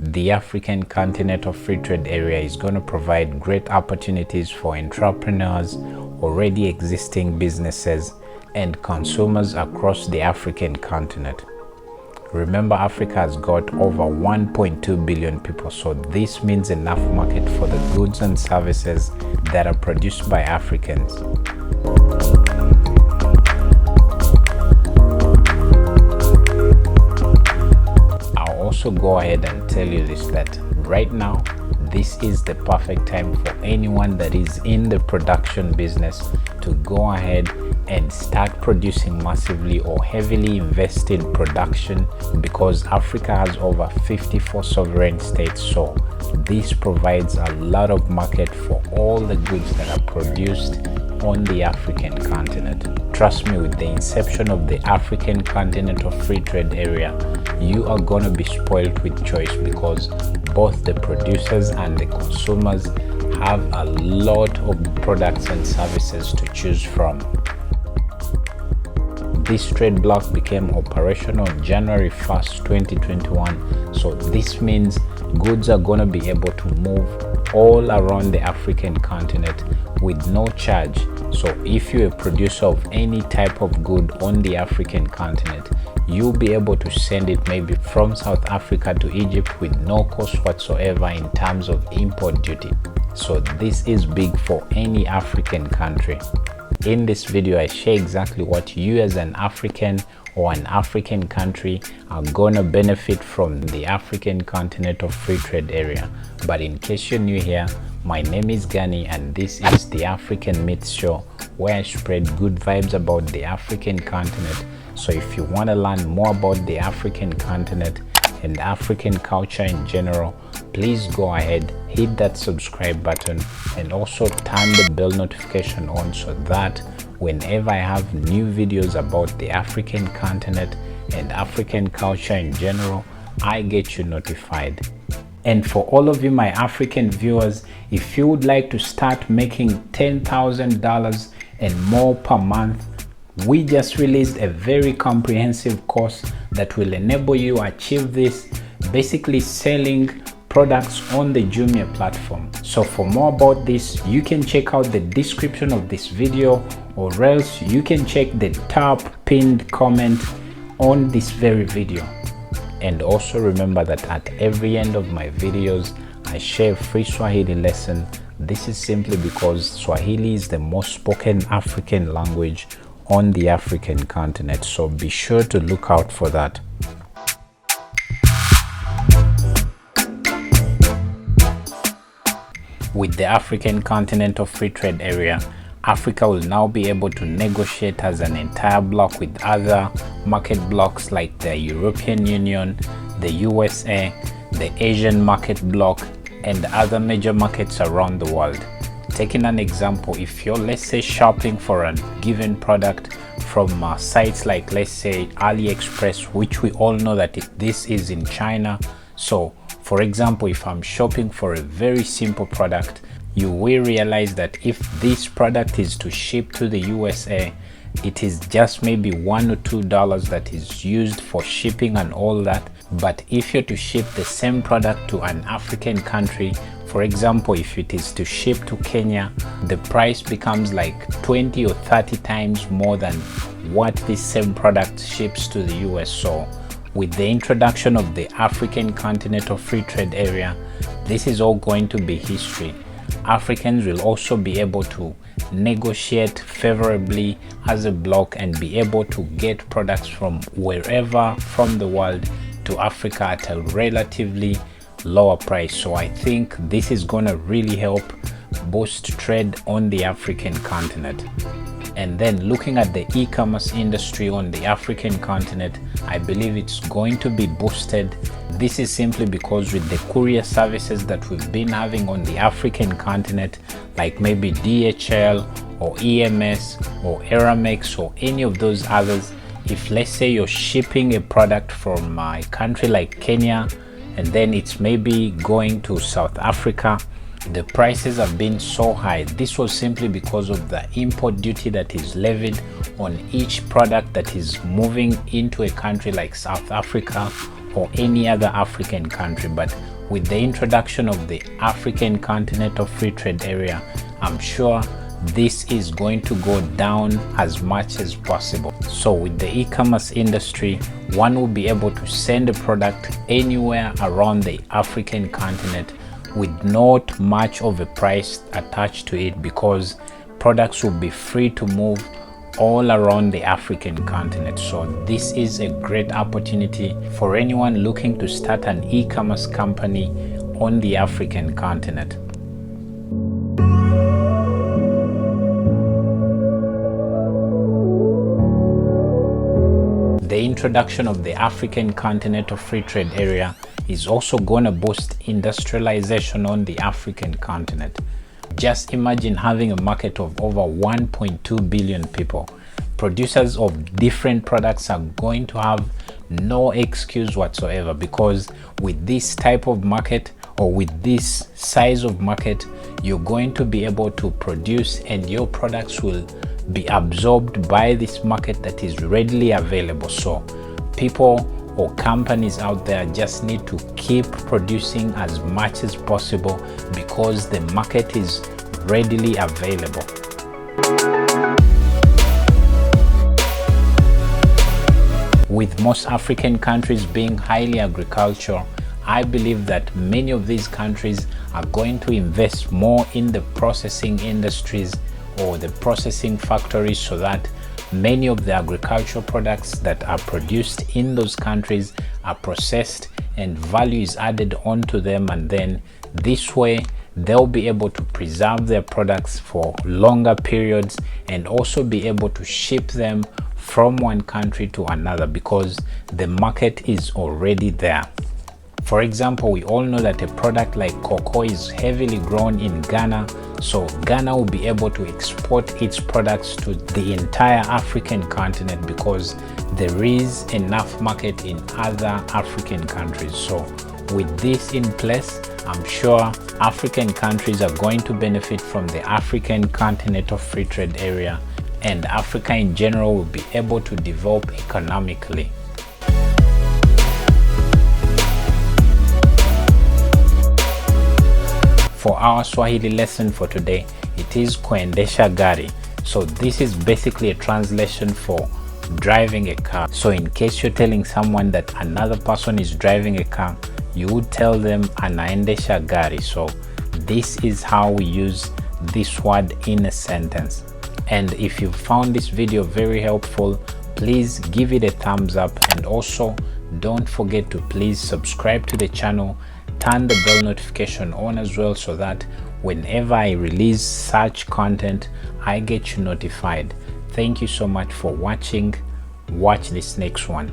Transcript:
the African Continental Free Trade Area is going to provide great opportunities for entrepreneurs, already existing businesses, and consumers across the African continent. Remember, Africa has got over 1.2 billion people, so this means enough market for the goods and services that are produced by Africans. I'll also go ahead and tell you this, that right now, this is the perfect time for anyone that is in the production business to go ahead and start producing massively or heavily invest in production, because Africa has over 54 sovereign states, so this provides a lot of market for all the goods that are produced on the African continent. Trust me, with the inception of the African Continental Free Trade Area, you are going to be spoiled with choice, because both the producers and the consumers have a lot of products and services to choose from. This trade bloc became operational January 1st, 2021. So this means goods are going to be able to move all around the African continent with no charge. So if you're a producer of any type of good on the African continent, you'll be able to send it maybe from South Africa to Egypt with no cost whatsoever in terms of import duty. So this is big for any African country. In this video, I share exactly what you as an African or an African country are gonna benefit from the African Continental Free Trade Area. But in case you're new here, my name is Gani and this is the African Myth Show, where I spread good vibes about the African continent. So if you want to learn more about the African continent and African culture in general, please go ahead, hit that subscribe button and also turn the bell notification on, so that whenever I have new videos about the African continent and African culture in general, I get you notified. And for all of you my African viewers, if you would like to start making $10,000 and more per month, we just released a very comprehensive course that will enable you to achieve this, basically selling products on the Jumia platform. So for more about this, you can check out the description of this video, or else you can check the top pinned comment on this very video. And also remember that at every end of my videos, I share a free Swahili lesson. This is simply because Swahili is the most spoken African language on the African continent, so be sure to look out for that. With the African Continental Free Trade Area, Africa will now be able to negotiate as an entire bloc with other market blocs like the European Union, the USA, the Asian market bloc, and other major markets around the world. Taking an example, if you're, let's say, shopping for a given product from sites like, let's say, AliExpress, which we all know that this is in China. So for example, if I'm shopping for a very simple product, you will realize that if this product is to ship to the USA, it is just maybe $1 or $2 that is used for shipping and all that. But if you're to ship the same product to an African country, for example, if it is to ship to Kenya, the price becomes like 20 or 30 times more than what this same product ships to the US. So with the introduction of the African Continental Free Trade Area, this is all going to be history. Africans will also be able to negotiate favorably as a bloc and be able to get products from wherever from the world to Africa at a relatively lower price. So I think this is going to really help boost trade on the African continent. And then looking at the e-commerce industry on the African continent, I believe it's going to be boosted. This is simply because with the courier services that we've been having on the African continent, like maybe DHL or EMS or Aramex or any of those others, if let's say you're shipping a product from a country like Kenya and then it's maybe going to South Africa, the prices have been so high. This was simply because of the import duty that is levied on each product that is moving into a country like South Africa or any other African country, but with the introduction of the African Continental Free Trade Area, I'm sure this is going to go down as much as possible. So with the e-commerce industry, one will be able to send a product anywhere around the African continent with not much of a price attached to it, because products will be free to move all around the African continent. So this is a great opportunity for anyone looking to start an e-commerce company on the African continent. The introduction of the African Continental Free Trade Area is also going to boost industrialization on the African continent. Just imagine having a market of over 1.2 billion people. Producers of different products are going to have no excuse whatsoever, because with this type of market, or with this size of market, you're going to be able to produce, and your products will be absorbed by this market that is readily available. So people or companies out there just need to keep producing as much as possible, because the market is readily available. With most African countries being highly agricultural, I believe that many of these countries are going to invest more in the processing industries or the processing factories, so that many of the agricultural products that are produced in those countries are processed and value is added onto them, and then this way they'll be able to preserve their products for longer periods and also be able to ship them from one country to another, because the market is already there. For example, we all know that a product like cocoa is heavily grown in Ghana, so Ghana will be able to export its products to the entire African continent, because there is enough market in other African countries. So with this in place, I'm sure African countries are going to benefit from the African Continental Free Trade Area, and Africa in general will be able to develop economically. For our Swahili lesson for today, it is kuendesha gari. So this is basically a translation for driving a car. So in case you're telling someone that another person is driving a car, you would tell them anaendesha gari. So this is how we use this word in a sentence. And if you found this video very helpful, please give it a thumbs up, and also don't forget to please subscribe to the channel, turn the bell notification on as well, so that whenever I release such content, I get you notified. Thank you so much for watching. Watch this next one.